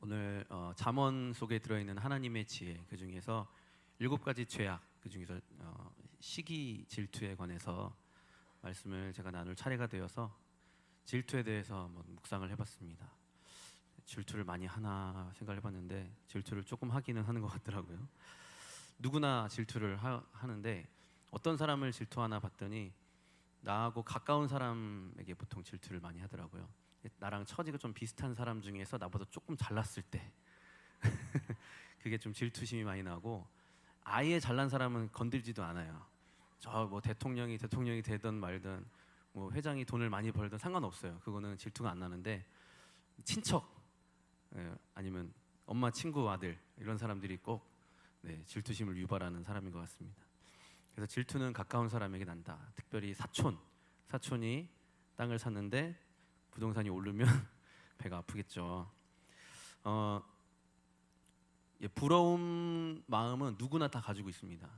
오늘 잠언 속에 들어있는 하나님의 지혜 그 중에서 7가지 죄악 그 중에서 시기 질투에 관해서 말씀을 제가 나눌 차례가 되어서 질투에 대해서 한번 묵상을 해봤습니다. 질투를 많이 하나 생각을 해봤는데 질투를 조금 하기는 하는 것 같더라고요. 누구나 질투를 하는데 어떤 사람을 질투하나 봤더니 나하고 가까운 사람에게 보통 질투를 많이 하더라고요. 나랑 처지가 좀 비슷한 사람 중에서 나보다 조금 잘났을 때 그게 좀 질투심이 많이 나고, 아예 잘난 사람은 건들지도 않아요. 저 뭐 대통령이 되든 말든 뭐 회장이 돈을 많이 벌든 상관없어요. 그거는 질투가 안 나는데 친척, 아니면 엄마 친구 아들, 이런 사람들이 꼭 질투심을 유발하는 사람인 것 같습니다. 그래서 질투는 가까운 사람에게 난다. 특별히 사촌이 땅을 샀는데 부동산이 오르면 배가 아프겠죠. 부러운 마음은 누구나 다 가지고 있습니다.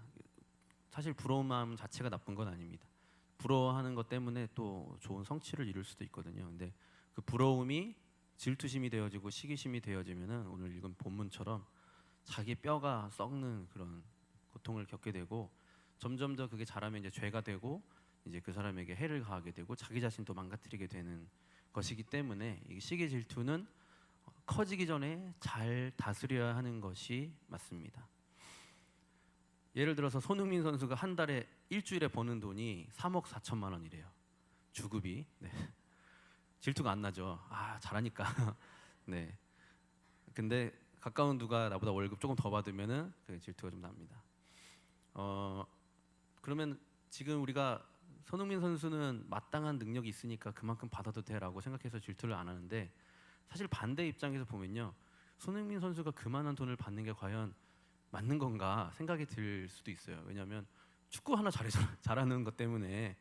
사실 부러운 마음 자체가 나쁜 건 아닙니다. 부러워하는 것 때문에 또 좋은 성취를 이룰 수도 있거든요. 근데 그 부러움이 질투심이 되어지고 시기심이 되어지면은 오늘 읽은 본문처럼 자기 뼈가 썩는 그런 고통을 겪게 되고, 점점 더 그게 자라면 이제 죄가 되고 이제 그 사람에게 해를 가하게 되고 자기 자신도 망가뜨리게 되는 것이기 때문에 이 시기 질투는 커지기 전에 잘 다스려야 하는 것이 맞습니다. 예를 들어서 손흥민 선수가 한 달에 일주일에 버는 돈이 3억 4천만 원이래요. 주급이. 질투가 안 나죠. 잘하니까. 네. 근데 가까운 누가 나보다 월급 조금 더 받으면은 그 질투가 좀 납니다. 그러면 지금 우리가 손흥민 선수는 마땅한 능력이 있으니까 그만큼 받아도 돼라고 생각해서 질투를 안 하는데, 사실 반대 입장에서 보면요, 손흥민 선수가 그만한 돈을 받는 게 과연 맞는 건가 생각이 들 수도 있어요. 왜냐하면 축구 하나 잘하는 것 때문에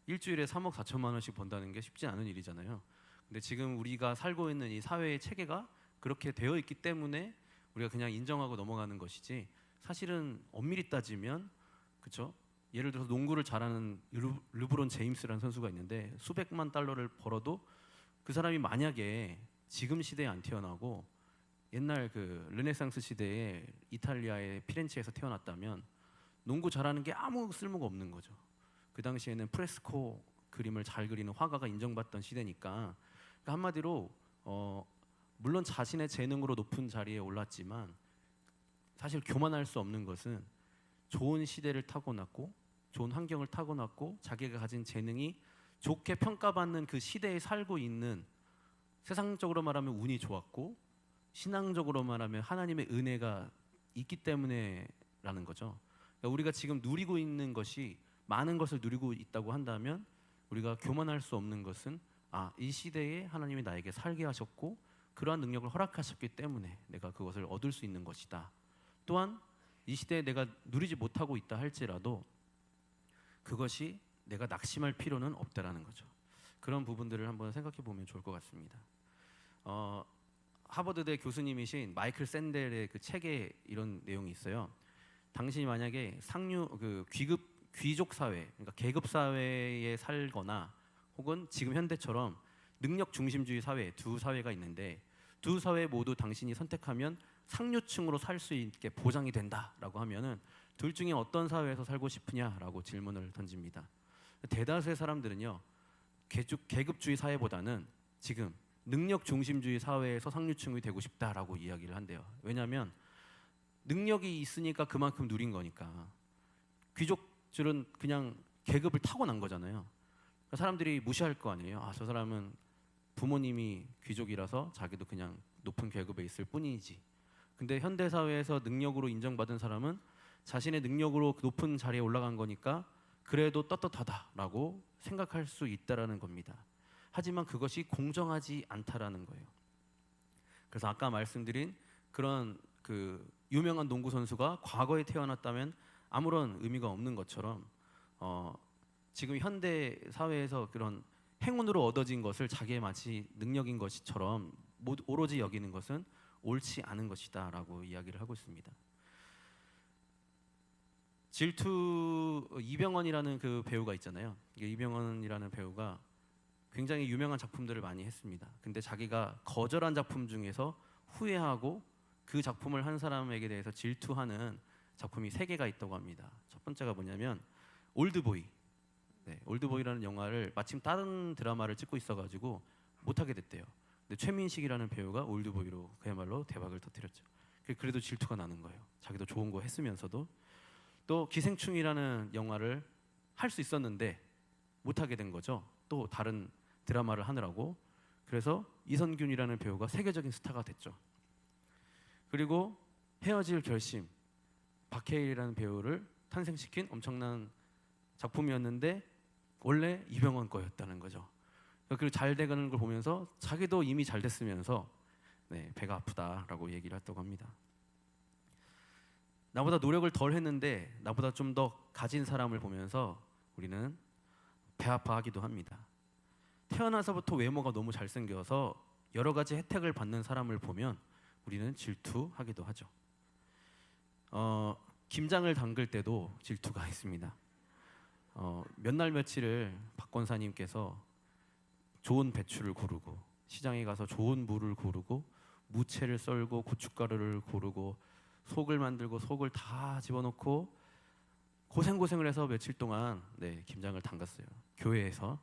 일주일에 3억 4천만 원씩 번다는 게 쉽지 않은 일이잖아요. 근데 지금 우리가 살고 있는 이 사회의 체계가 그렇게 되어 있기 때문에 우리가 그냥 인정하고 넘어가는 것이지, 사실은 엄밀히 따지면, 그렇죠? 예를 들어서 농구를 잘하는 르브론 제임스라는 선수가 있는데 수백만 달러를 벌어도 그 사람이 만약에 지금 시대에 안 태어나고 옛날 그 르네상스 시대에 이탈리아의 피렌체에서 태어났다면 농구 잘하는 게 아무 쓸모가 없는 거죠. 그 당시에는 프레스코 그림을 잘 그리는 화가가 인정받던 시대니까, 그러니까 한마디로 물론 자신의 재능으로 높은 자리에 올랐지만 사실 교만할 수 없는 것은 좋은 시대를 타고났고 좋은 환경을 타고났고 자기가 가진 재능이 좋게 평가받는 그 시대에 살고 있는, 세상적으로 말하면 운이 좋았고 신앙적으로 말하면 하나님의 은혜가 있기 때문에라는 거죠. 그러니까 우리가 지금 누리고 있는 것이 많은 것을 누리고 있다고 한다면 우리가 교만할 수 없는 것은 이 시대에 하나님이 나에게 살게 하셨고 그러한 능력을 허락하셨기 때문에 내가 그것을 얻을 수 있는 것이다. 또한 이 시대에 내가 누리지 못하고 있다 할지라도 그것이 내가 낙심할 필요는 없다라는 거죠. 그런 부분들을 한번 생각해 보면 좋을 것 같습니다. 하버드대 교수님이신 마이클 샌델의 그 책에 이런 내용이 있어요. 당신이 만약에 귀족 사회, 그러니까 계급 사회에 살거나 혹은 지금 현대처럼 능력 중심주의 사회, 두 사회가 있는데 두 사회 모두 당신이 선택하면 상류층으로 살 수 있게 보장이 된다라고 하면은 둘 중에 어떤 사회에서 살고 싶으냐라고 질문을 던집니다. 대다수의 사람들은요, 계급주의 사회보다는 지금 능력 중심주의 사회에서 상류층이 되고 싶다라고 이야기를 한대요. 왜냐하면 능력이 있으니까 그만큼 누린 거니까. 귀족들은 그냥 계급을 타고난 거잖아요. 그러니까 사람들이 무시할 거 아니에요. 저 사람은 부모님이 귀족이라서 자기도 그냥 높은 계급에 있을 뿐이지. 근데 현대 사회에서 능력으로 인정받은 사람은 자신의 능력으로 높은 자리에 올라간 거니까 그래도 떳떳하다라고 생각할 수 있다라는 겁니다. 하지만 그것이 공정하지 않다라는 거예요. 그래서 아까 말씀드린 그런 그 유명한 농구 선수가 과거에 태어났다면 아무런 의미가 없는 것처럼 지금 현대 사회에서 그런 행운으로 얻어진 것을 자기의 마치 능력인 것처럼 오로지 여기는 것은 옳지 않은 것이다라고 이야기를 하고 있습니다. 질투, 이병헌이라는 그 배우가 있잖아요. 이병헌이라는 배우가 굉장히 유명한 작품들을 많이 했습니다. 근데 자기가 거절한 작품 중에서 후회하고 그 작품을 한 사람에게 대해서 질투하는 작품이 세 개가 있다고 합니다. 첫 번째가 뭐냐면 올드보이. 네, 올드보이라는 영화를 마침 다른 드라마를 찍고 있어가지고 못하게 됐대요. 근데 최민식이라는 배우가 올드보이로 그야말로 대박을 터뜨렸죠. 그래도 질투가 나는 거예요. 자기도 좋은 거 했으면서도. 또 기생충이라는 영화를 할 수 있었는데 못하게 된 거죠. 또 다른 드라마를 하느라고. 그래서 이선균이라는 배우가 세계적인 스타가 됐죠. 그리고 헤어질 결심, 박해일이라는 배우를 탄생시킨 엄청난 작품이었는데 원래 이병헌 거였다는 거죠. 그리고 잘 돼가는 걸 보면서 자기도 이미 잘 됐으면서 네, 배가 아프다라고 얘기를 했다고 합니다. 나보다 노력을 덜 했는데 나보다 좀 더 가진 사람을 보면서 우리는 배 아파하기도 합니다. 태어나서부터 외모가 너무 잘생겨서 여러 가지 혜택을 받는 사람을 보면 우리는 질투하기도 하죠. 김장을 담글 때도 질투가 있습니다. 몇 날 며칠을 박 권사님께서 좋은 배추를 고르고 시장에 가서 좋은 무를 고르고 무채를 썰고 고춧가루를 고르고 속을 만들고 속을 다 집어넣고 고생을 해서 며칠 동안 네, 김장을 담갔어요. 교회에서.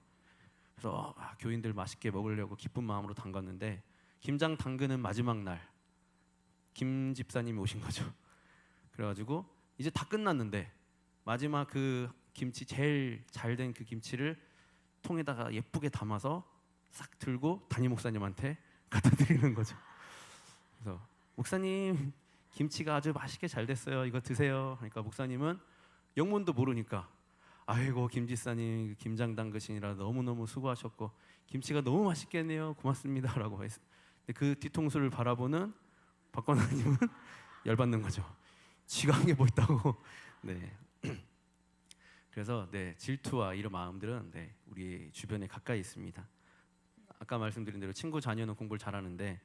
그래서 교인들 맛있게 먹으려고 기쁜 마음으로 담갔는데 김장 담그는 마지막 날 김 집사님이 오신 거죠. 그래가지고 이제 다 끝났는데 마지막 그 김치 제일 잘 된 그 김치를 통에다가 예쁘게 담아서 싹 들고 담임 목사님한테 갖다 드리는 거죠. 그래서 목사님 김치가 아주 맛있게 잘 됐어요. 이거 드세요. 그러니까 목사님은 영문도 모르니까 아이고 김 집사님 김장 담그시느라 너무너무 수고하셨고 김치가 너무 맛있겠네요. 고맙습니다라고 했어요. 그 뒤통수를 바라보는 박 권사님은 열받는 거죠. 지가 한 게 뭐 있다고. 네. 그래서 네, 질투와 이런 마음들은 네, 우리 주변에 가까이 있습니다. 아까 말씀드린 대로 친구 자녀는 공부를 잘하는데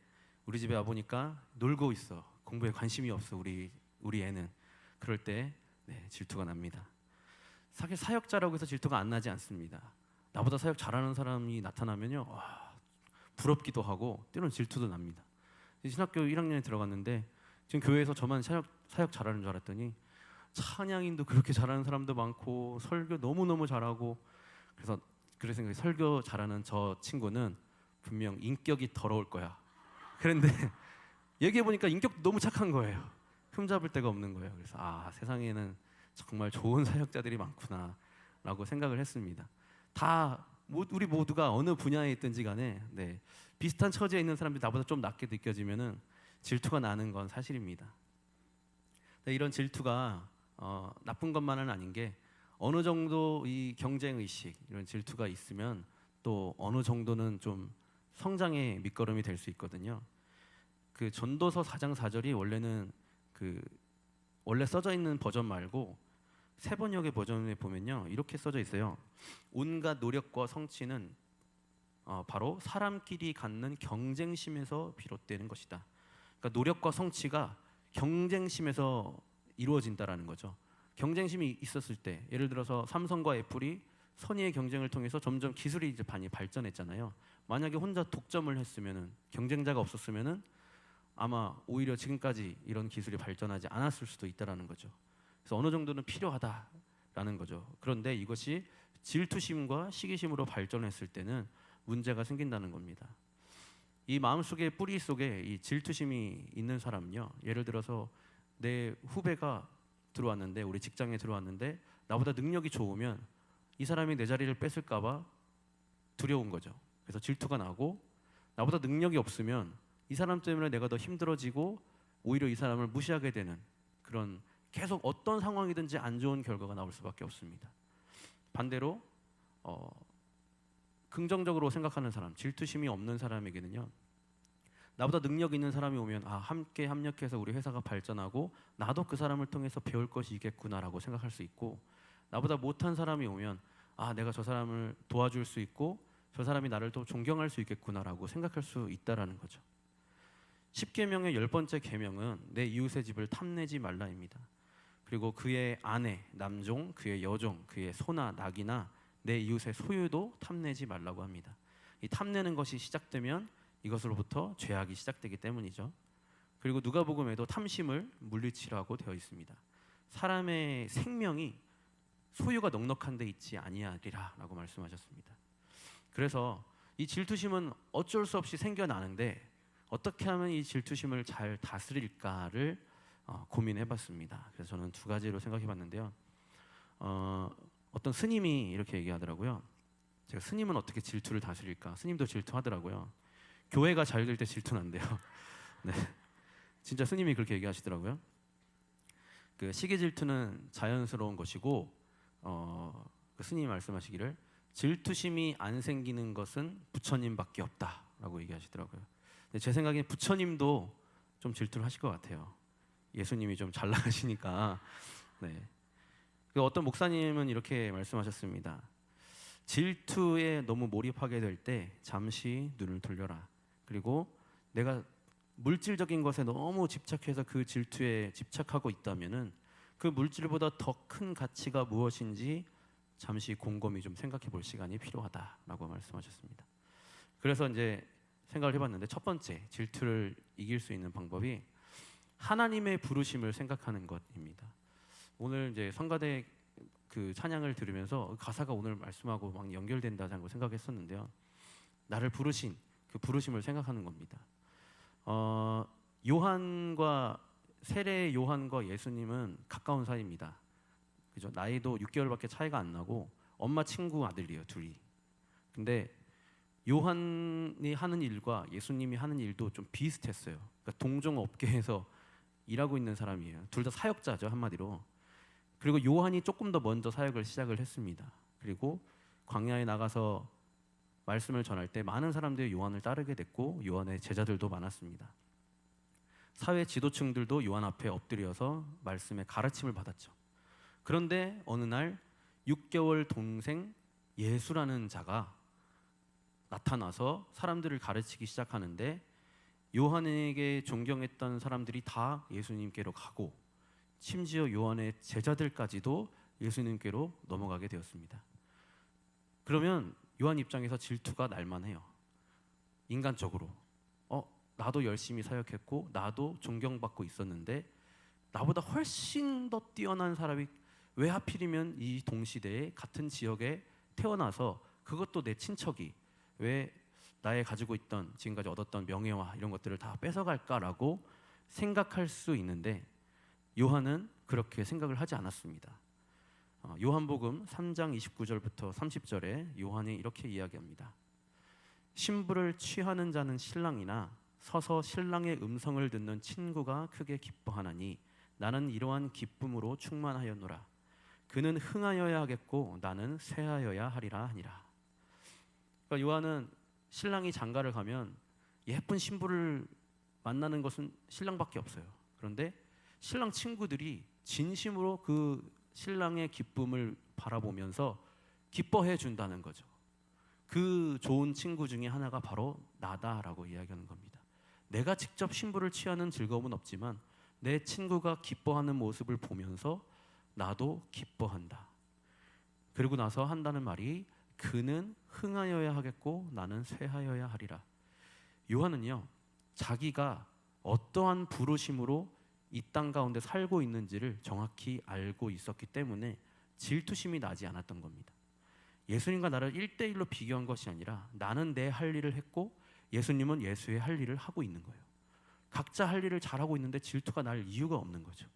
우리 집에 와 보니까 놀고 있어. 공부에 관심이 없어. 우리 애는. 그럴 때 네, 질투가 납니다. 사실 사역자라고 해서 질투가 안 나지 않습니다. 나보다 사역 잘하는 사람이 나타나면요, 부럽기도 하고 때로는 질투도 납니다. 신학교 1학년에 들어갔는데 지금 교회에서 저만 사역 잘하는 줄 알았더니 찬양인도 그렇게 잘하는 사람도 많고 설교 너무너무 잘하고 그래서 설교 잘하는 저 친구는 분명 인격이 더러울 거야. 그런데 얘기해 보니까 인격 너무 착한 거예요. 흠잡을 데가 없는 거예요. 그래서 세상에는 정말 좋은 사역자들이 많구나라고 생각을 했습니다. 우리 모두가 어느 분야에 있든지 간에 네, 비슷한 처지에 있는 사람들이 나보다 좀 낫게 느껴지면은 질투가 나는 건 사실입니다. 네, 이런 질투가 나쁜 것만은 아닌 게 어느 정도 이 경쟁 의식 이런 질투가 있으면 또 어느 정도는 좀 성장의 밑거름이 될 수 있거든요. 그 전도서 4장 4절이 원래는 원래 써져 있는 버전 말고 세 번역의 버전에 보면요 이렇게 써져 있어요. 온갖 노력과 성취는 바로 사람끼리 갖는 경쟁심에서 비롯되는 것이다. 그러니까 노력과 성취가 경쟁심에서 이루어진다라는 거죠. 경쟁심이 있었을 때 예를 들어서 삼성과 애플이 선의의 경쟁을 통해서 점점 기술이 이제 많이 발전했잖아요. 만약에 혼자 독점을 했으면은 경쟁자가 없었으면은 아마 오히려 지금까지 이런 기술이 발전하지 않았을 수도 있다라는 거죠. 그래서 어느 정도는 필요하다라는 거죠. 그런데 이것이 질투심과 시기심으로 발전했을 때는 문제가 생긴다는 겁니다. 이 마음속의 뿌리 속에 이 질투심이 있는 사람은요. 예를 들어서 내 후배가 들어왔는데 우리 직장에 들어왔는데 나보다 능력이 좋으면 이 사람이 내 자리를 뺏을까 봐 두려운 거죠. 그래서 질투가 나고 나보다 능력이 없으면 이 사람 때문에 내가 더 힘들어지고 오히려 이 사람을 무시하게 되는 그런 계속 어떤 상황이든지 안 좋은 결과가 나올 수밖에 없습니다. 반대로 긍정적으로 생각하는 사람, 질투심이 없는 사람에게는요. 나보다 능력 있는 사람이 오면 함께 협력해서 우리 회사가 발전하고 나도 그 사람을 통해서 배울 것이 있겠구나라고 생각할 수 있고 나보다 못한 사람이 오면 내가 저 사람을 도와줄 수 있고 저 사람이 나를 더 존경할 수 있겠구나라고 생각할 수 있다라는 거죠. 10계명의 10번째 계명은 내 이웃의 집을 탐내지 말라입니다. 그리고 그의 아내, 남종, 그의 여종, 그의 소나 낙이나 내 이웃의 소유도 탐내지 말라고 합니다. 이 탐내는 것이 시작되면 이것으로부터 죄악이 시작되기 때문이죠. 그리고 누가복음에도 탐심을 물리치라고 되어 있습니다. 사람의 생명이 소유가 넉넉한 데 있지 아니하리라라고 말씀하셨습니다. 그래서 이 질투심은 어쩔 수 없이 생겨나는데 어떻게 하면 이 질투심을 잘 다스릴까를 고민해봤습니다. 그래서 저는 두 가지로 생각해봤는데요. 어떤 스님이 이렇게 얘기하더라고요. 제가 스님은 어떻게 질투를 다스릴까? 스님도 질투하더라고요. 교회가 잘 될 때 질투는 안 돼요. 네, 진짜 스님이 그렇게 얘기하시더라고요. 그 시기 질투는 자연스러운 것이고, 그 스님이 말씀하시기를 질투심이 안 생기는 것은 부처님밖에 없다라고 얘기하시더라고요. 근데 제 생각엔 부처님도 좀 질투를 하실 것 같아요. 예수님이 좀 잘 나가시니까. 네. 그 어떤 목사님은 이렇게 말씀하셨습니다. 질투에 너무 몰입하게 될 때 잠시 눈을 돌려라. 그리고 내가 물질적인 것에 너무 집착해서 그 질투에 집착하고 있다면은 그 물질보다 더 큰 가치가 무엇인지 잠시 곰곰이 좀 생각해 볼 시간이 필요하다라고 말씀하셨습니다. 그래서 이제 생각을 해봤는데 첫 번째 질투를 이길 수 있는 방법이 하나님의 부르심을 생각하는 것입니다. 오늘 이제 성가대 그 찬양을 들으면서 가사가 오늘 말씀하고 막 연결된다는 걸 생각했었는데요. 나를 부르신 그 부르심을 생각하는 겁니다. 요한과 세례 요한과 예수님은 가까운 사이입니다. 그죠? 나이도 6개월밖에 차이가 안 나고 엄마 친구 아들이에요, 둘이. 근데 요한이 하는 일과 예수님이 하는 일도 좀 비슷했어요. 그러니까 동종 업계에서 일하고 있는 사람이에요. 둘 다 사역자죠, 한마디로. 그리고 요한이 조금 더 먼저 사역을 시작을 했습니다. 그리고 광야에 나가서 말씀을 전할 때 많은 사람들이 요한을 따르게 됐고 요한의 제자들도 많았습니다. 사회 지도층들도 요한 앞에 엎드려서 말씀의 가르침을 받았죠. 그런데 어느 날 6개월 동생 예수라는 자가 나타나서 사람들을 가르치기 시작하는데 요한에게 존경했던 사람들이 다 예수님께로 가고 심지어 요한의 제자들까지도 예수님께로 넘어가게 되었습니다. 그러면 요한 입장에서 질투가 날만해요. 인간적으로 나도 열심히 사역했고 나도 존경받고 있었는데 나보다 훨씬 더 뛰어난 사람이 왜 하필이면 이 동시대에 같은 지역에 태어나서 그것도 내 친척이 왜 나의 가지고 있던 지금까지 얻었던 명예와 이런 것들을 다 뺏어갈까라고 생각할 수 있는데 요한은 그렇게 생각을 하지 않았습니다. 요한복음 3장 29절부터 30절에 요한이 이렇게 이야기합니다. 신부를 취하는 자는 신랑이나 서서 신랑의 음성을 듣는 친구가 크게 기뻐하나니 나는 이러한 기쁨으로 충만하였노라. 그는 흥하여야 하겠고 나는 쇠하여야 하리라 하니라. 그러니까 요한은 신랑이 장가를 가면 예쁜 신부를 만나는 것은 신랑밖에 없어요. 그런데 신랑 친구들이 진심으로 그 신랑의 기쁨을 바라보면서 기뻐해 준다는 거죠. 그 좋은 친구 중에 하나가 바로 나다라고 이야기하는 겁니다. 내가 직접 신부를 취하는 즐거움은 없지만 내 친구가 기뻐하는 모습을 보면서 나도 기뻐한다. 그리고 나서 한다는 말이 그는 흥하여야 하겠고 나는 쇠하여야 하리라. 요한은요, 자기가 어떠한 부르심으로 이 땅 가운데 살고 있는지를 정확히 알고 있었기 때문에 질투심이 나지 않았던 겁니다. 예수님과 나를 1대1로 비교한 것이 아니라 나는 내 할 일을 했고 예수님은 예수의 할 일을 하고 있는 거예요. 각자 할 일을 잘하고 있는데 질투가 날 이유가 없는 거죠.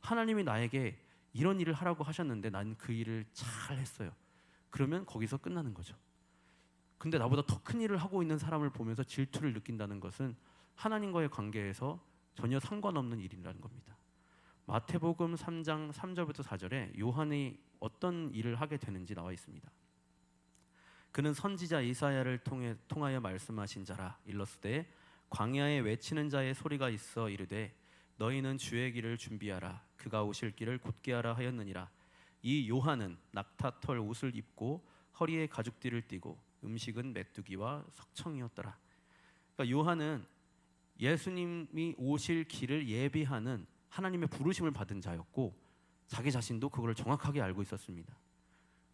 하나님이 나에게 이런 일을 하라고 하셨는데 난 그 일을 잘 했어요. 그러면 거기서 끝나는 거죠. 근데 나보다 더 큰 일을 하고 있는 사람을 보면서 질투를 느낀다는 것은 하나님과의 관계에서 전혀 상관없는 일이라는 겁니다. 마태복음 3장 3절부터 4절에 요한이 어떤 일을 하게 되는지 나와 있습니다. 그는 선지자 이사야를 통하여 말씀하신 자라. 일렀으되 광야에 외치는 자의 소리가 있어 이르되 너희는 주의 길을 준비하라. 그가 오실 길을 곧게 하라 하였느니라. 이 요한은 낙타털 옷을 입고 허리에 가죽띠를 띠고 음식은 메뚜기와 석청이었더라. 그러니까 요한은 예수님이 오실 길을 예비하는 하나님의 부르심을 받은 자였고 자기 자신도 그걸 정확하게 알고 있었습니다.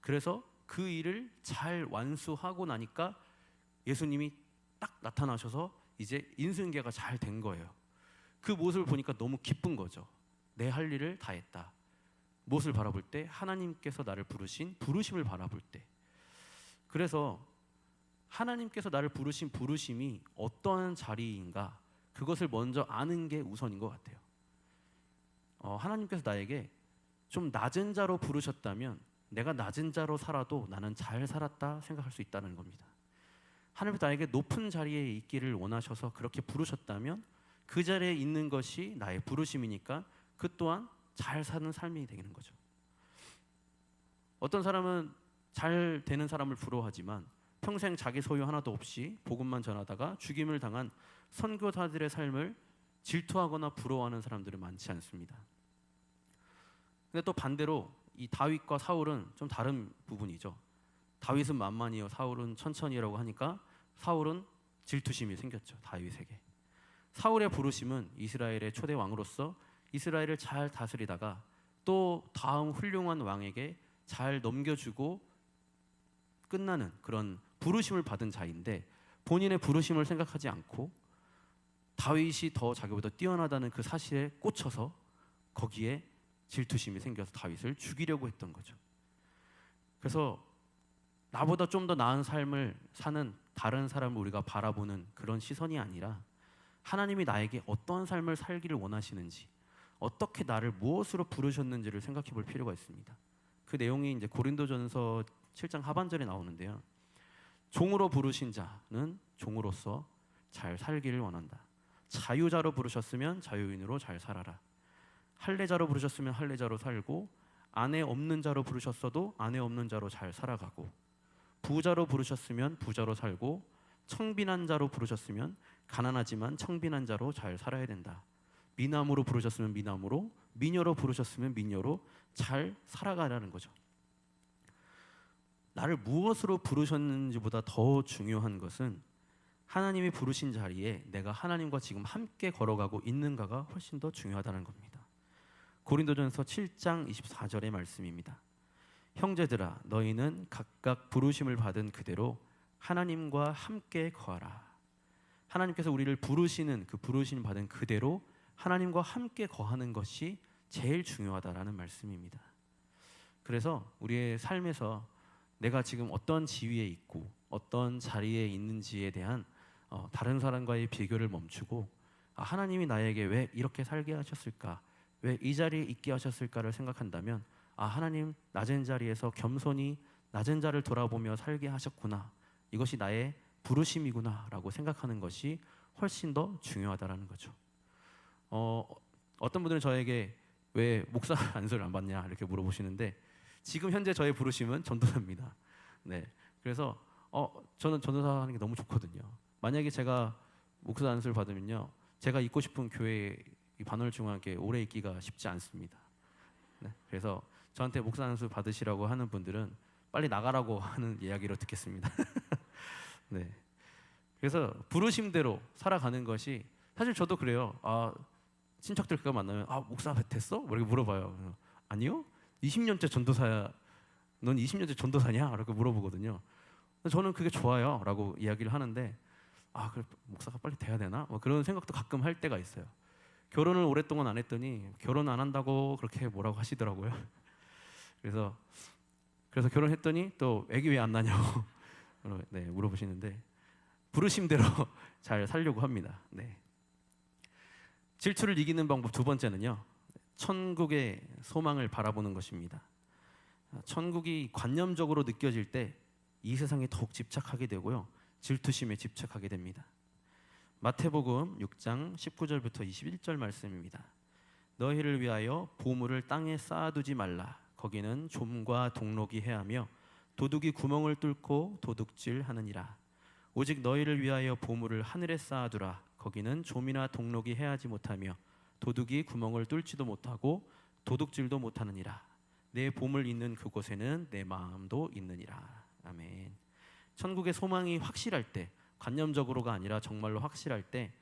그래서 그 일을 잘 완수하고 나니까 예수님이 딱 나타나셔서 이제 인수인계가 잘 된 거예요. 그 모습을 보니까 너무 기쁜 거죠. 내 할 일을 다 했다. 무엇을 바라볼 때? 하나님께서 나를 부르신 부르심을 바라볼 때. 그래서 하나님께서 나를 부르신 부르심이 어떠한 자리인가, 그것을 먼저 아는 게 우선인 것 같아요. 하나님께서 나에게 좀 낮은 자로 부르셨다면 내가 낮은 자로 살아도 나는 잘 살았다 생각할 수 있다는 겁니다. 하나님께서 나에게 높은 자리에 있기를 원하셔서 그렇게 부르셨다면 그 자리에 있는 것이 나의 부르심이니까 그 또한 잘 사는 삶이 되는 거죠. 어떤 사람은 잘 되는 사람을 부러워하지만 평생 자기 소유 하나도 없이 복음만 전하다가 죽임을 당한 선교사들의 삶을 질투하거나 부러워하는 사람들은 많지 않습니다. 근데 또 반대로 이 다윗과 사울은 좀 다른 부분이죠. 다윗은 만만이요, 사울은 천천히라고 하니까 사울은 질투심이 생겼죠, 다윗에게. 사울의 부르심은 이스라엘의 초대 왕으로서 이스라엘을 잘 다스리다가 또 다음 훌륭한 왕에게 잘 넘겨주고 끝나는 그런 부르심을 받은 자인데, 본인의 부르심을 생각하지 않고 다윗이 더 자기보다 뛰어나다는 그 사실에 꽂혀서 거기에 질투심이 생겨서 다윗을 죽이려고 했던 거죠. 그래서 나보다 좀 더 나은 삶을 사는 다른 사람을 우리가 바라보는 그런 시선이 아니라 하나님이 나에게 어떠한 삶을 살기를 원하시는지, 어떻게 나를 무엇으로 부르셨는지를 생각해 볼 필요가 있습니다. 그 내용이 이제 고린도전서 7장 하반절에 나오는데요. 종으로 부르신 자는 종으로서 잘 살기를 원한다. 자유자로 부르셨으면 자유인으로 잘 살아라. 할례자로 부르셨으면 할례자로 살고, 아내 없는 자로 부르셨어도 아내 없는 자로 잘 살아가고, 부자로 부르셨으면 부자로 살고, 청빈한 자로 부르셨으면 가난하지만 청빈한 자로 잘 살아야 된다. 미남으로 부르셨으면 미남으로, 미녀로 부르셨으면 미녀로 잘 살아가라는 거죠. 나를 무엇으로 부르셨는지보다 더 중요한 것은 하나님이 부르신 자리에 내가 하나님과 지금 함께 걸어가고 있는가가 훨씬 더 중요하다는 겁니다. 고린도전서 7장 24절의 말씀입니다. 형제들아, 너희는 각각 부르심을 받은 그대로 하나님과 함께 거하라. 하나님께서 우리를 부르시는 그 부르심 받은 그대로 하나님과 함께 거하는 것이 제일 중요하다라는 말씀입니다. 그래서 우리의 삶에서 내가 지금 어떤 지위에 있고 어떤 자리에 있는지에 대한 다른 사람과의 비교를 멈추고, 하나님이 나에게 왜 이렇게 살게 하셨을까, 왜 이 자리에 있게 하셨을까를 생각한다면, 하나님 낮은 자리에서 겸손히 낮은 자를 돌아보며 살게 하셨구나, 이것이 나의 부르심이구나 라고 생각하는 것이 훨씬 더 중요하다라는 거죠. 어떤 분들은 저에게 왜 목사 안수를 안 받냐 이렇게 물어보시는데, 지금 현재 저의 부르심은 전도사입니다. 네, 그래서 저는 전도사 하는 게 너무 좋거든요. 만약에 제가 목사 안수를 받으면요, 제가 있고 싶은 교회 반월중앙교회 오래 있기가 쉽지 않습니다. 네, 그래서 저한테 목사 안수 받으시라고 하는 분들은 빨리 나가라고 하는 이야기로 듣겠습니다. 네, 그래서 부르심대로 살아가는 것이, 사실 저도 그래요. 친척들과 만나면 목사 됐어? 이렇게 물어봐요. 아니요, 20년째 전도사야. 넌 20년째 전도사냐? 이렇게 물어보거든요. 저는 그게 좋아요 라고 이야기를 하는데, 그래, 목사가 빨리 돼야 되나? 그런 생각도 가끔 할 때가 있어요. 결혼을 오랫동안 안 했더니 결혼 안 한다고 그렇게 뭐라고 하시더라고요. 그래서 결혼했더니 또 애기 왜 안 나냐고 네, 물어보시는데, 부르심대로 잘 살려고 합니다. 네. 질투를 이기는 방법 두 번째는요, 천국의 소망을 바라보는 것입니다. 천국이 관념적으로 느껴질 때 이 세상에 더욱 집착하게 되고요, 질투심에 집착하게 됩니다. 마태복음 6장 19절부터 21절 말씀입니다. 너희를 위하여 보물을 땅에 쌓아두지 말라. 거기는 좀과 동록이 해하며 도둑이 구멍을 뚫고 도둑질하느니라. 오직 너희를 위하여 보물을 하늘에 쌓아두라. 거기는 좀이나 동록이 해하지 못하며 도둑이 구멍을 뚫지도 못하고 도둑질도 못하느니라. 내 보물 있는 그곳에는 내 마음도 있느니라. 아멘. 천국의 소망이 확실할 때, 관념적으로가 아니라 정말로 확실할 때,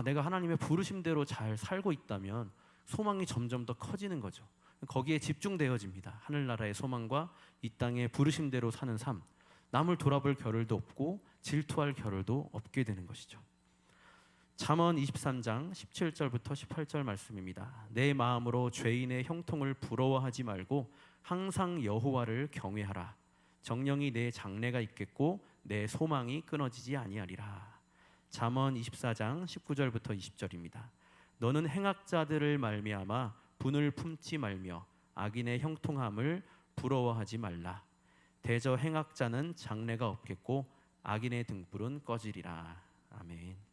내가 하나님의 부르심대로 잘 살고 있다면 소망이 점점 더 커지는 거죠. 거기에 집중되어집니다. 하늘나라의 소망과 이 땅의 부르심대로 사는 삶, 남을 돌아볼 겨를도 없고 질투할 겨를도 없게 되는 것이죠. 잠언 23장 17절부터 18절 말씀입니다. 내 마음으로 죄인의 형통을 부러워하지 말고 항상 여호와를 경외하라. 정령이 내 장래가 있겠고 내 소망이 끊어지지 아니하리라. 잠언 24장 19절부터 20절입니다. 너는 행악자들을 말미암아 분을 품지 말며 악인의 형통함을 부러워하지 말라. 대저 행악자는 장래가 없겠고 악인의 등불은 꺼지리라. 아멘.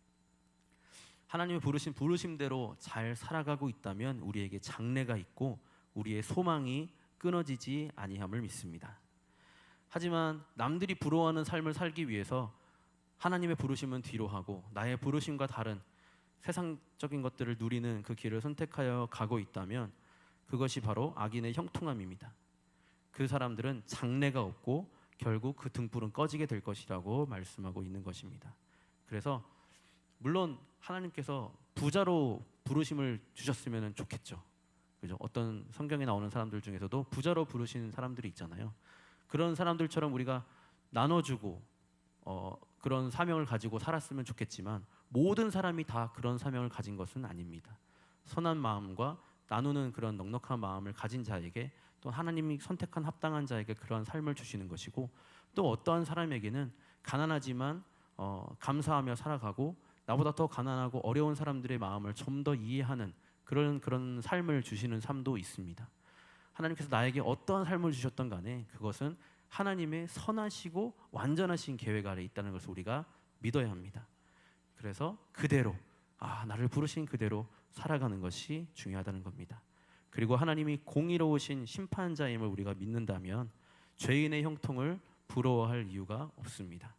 하나님의 부르심대로 잘 살아가고 있다면 우리에게 장래가 있고 우리의 소망이 끊어지지 아니함을 믿습니다. 하지만 남들이 부러워하는 삶을 살기 위해서 하나님의 부르심은 뒤로 하고 나의 부르심과 다른 세상적인 것들을 누리는 그 길을 선택하여 가고 있다면 그것이 바로 악인의 형통함입니다. 그 사람들은 장래가 없고 결국 그 등불은 꺼지게 될 것이라고 말씀하고 있는 것입니다. 그래서 물론 하나님께서 부자로 부르심을 주셨으면 좋겠죠. 그죠? 어떤 성경에 나오는 사람들 중에서도 부자로 부르신 사람들이 있잖아요. 그런 사람들처럼 우리가 나눠주고 그런 사명을 가지고 살았으면 좋겠지만 모든 사람이 다 그런 사명을 가진 것은 아닙니다. 선한 마음과 나누는 그런 넉넉한 마음을 가진 자에게 또 하나님이 선택한 합당한 자에게 그러한 삶을 주시는 것이고 또 어떠한 사람에게는 가난하지만 감사하며 살아가고 나보다 더 가난하고 어려운 사람들의 마음을 좀 더 이해하는 그런 삶을 주시는 삶도 있습니다. 하나님께서 나에게 어떠한 삶을 주셨던 간에 그것은 하나님의 선하시고 완전하신 계획 아래 있다는 것을 우리가 믿어야 합니다. 그래서 그대로 나를 부르신 그대로 살아가는 것이 중요하다는 겁니다. 그리고 하나님이 공의로우신 심판자임을 우리가 믿는다면 죄인의 형통을 부러워할 이유가 없습니다.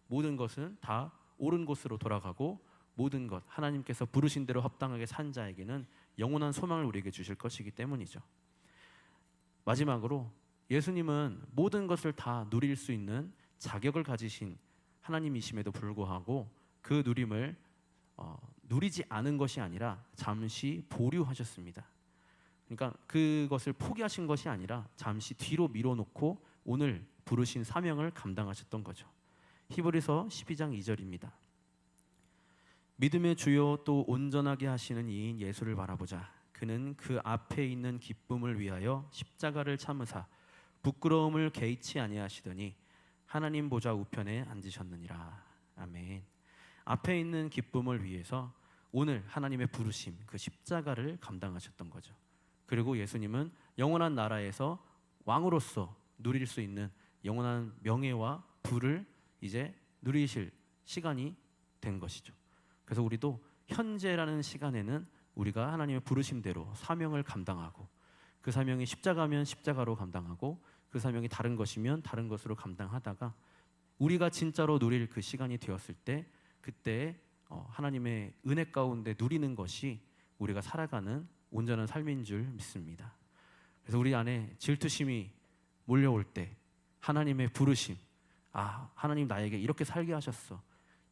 모든 것은 다 옳은 곳으로 돌아가고 모든 것 하나님께서 부르신 대로 합당하게 산 자에게는 영원한 소망을 우리에게 주실 것이기 때문이죠. 마지막으로 예수님은 모든 것을 다 누릴 수 있는 자격을 가지신 하나님이심에도 불구하고 그 누림을 누리지 않은 것이 아니라 잠시 보류하셨습니다. 그러니까 그것을 포기하신 것이 아니라 잠시 뒤로 밀어놓고 오늘 부르신 사명을 감당하셨던 거죠. 히브리서 12장 2절입니다. 믿음의 주요 또 온전하게 하시는 이인 예수를 바라보자. 그는 그 앞에 있는 기쁨을 위하여 십자가를 참으사 부끄러움을 개의치 아니하시더니 하나님 보좌 우편에 앉으셨느니라. 아멘. 앞에 있는 기쁨을 위해서 오늘 하나님의 부르심 그 십자가를 감당하셨던 거죠. 그리고 예수님은 영원한 나라에서 왕으로서 누릴 수 있는 영원한 명예와 부를 이제 누리실 시간이 된 것이죠. 그래서 우리도 현재라는 시간에는 우리가 하나님의 부르심대로 사명을 감당하고 그 사명이 십자가면 십자가로 감당하고 그 사명이 다른 것이면 다른 것으로 감당하다가 우리가 진짜로 누릴 그 시간이 되었을 때 그때 하나님의 은혜 가운데 누리는 것이 우리가 살아가는 온전한 삶인 줄 믿습니다. 그래서 우리 안에 질투심이 몰려올 때 하나님의 부르심, 하나님 나에게 이렇게 살게 하셨어.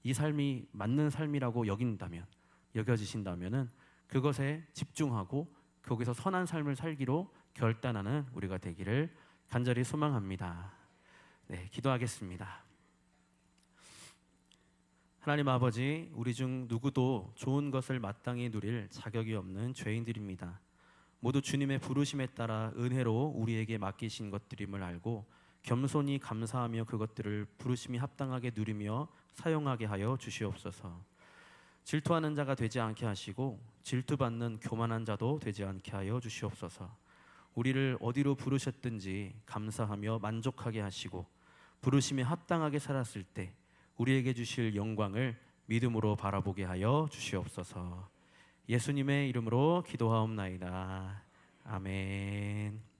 이 삶이 맞는 삶이라고 여겨지신다면은 그것에 집중하고 거기서 선한 삶을 살기로 결단하는 우리가 되기를 간절히 소망합니다. 네, 기도하겠습니다. 하나님 아버지, 우리 중 누구도 좋은 것을 마땅히 누릴 자격이 없는 죄인들입니다. 모두 주님의 부르심에 따라 은혜로 우리에게 맡기신 것들임을 알고 겸손히 감사하며 그것들을 부르심이 합당하게 누리며 사용하게 하여 주시옵소서. 질투하는 자가 되지 않게 하시고 질투받는 교만한 자도 되지 않게 하여 주시옵소서. 우리를 어디로 부르셨든지 감사하며 만족하게 하시고 부르심에 합당하게 살았을 때 우리에게 주실 영광을 믿음으로 바라보게 하여 주시옵소서. 예수님의 이름으로 기도하옵나이다. 아멘.